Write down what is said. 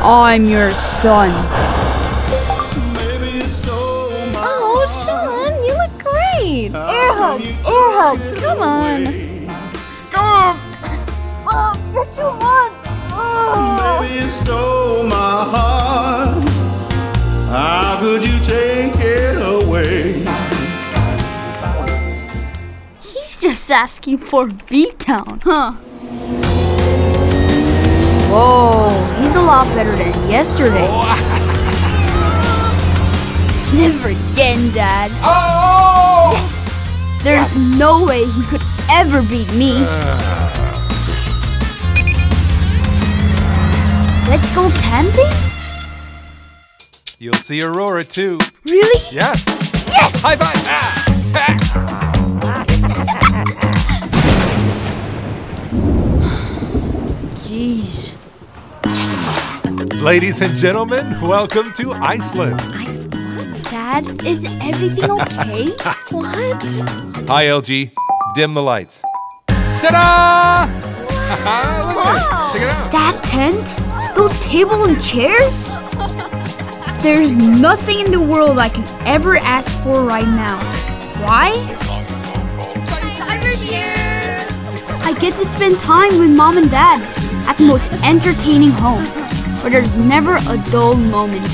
I'm your son. Oh, Sean, you look great. Air hug, come on. Stop. Oh, you're too much. Oh. Baby, you stole my heart. How could you take it away? He's just asking for V-Town, huh? Whoa, he's a lot better than yesterday. Never again, Dad. Oh! Yes! There's no way he could ever beat me. Let's go camping? You'll see Aurora too. Really? Yes. Yes! High five! Jeez. Ladies and gentlemen, welcome to Iceland. Dad, is everything okay? What? Hi, LG. Dim the lights. Ta-da! Look at it. Check it out. That tent? Those tables and chairs? There's nothing in the world I can ever ask for right now. Why? I get to spend time with Mom and Dad at the most entertaining home, where there's never a dull moment.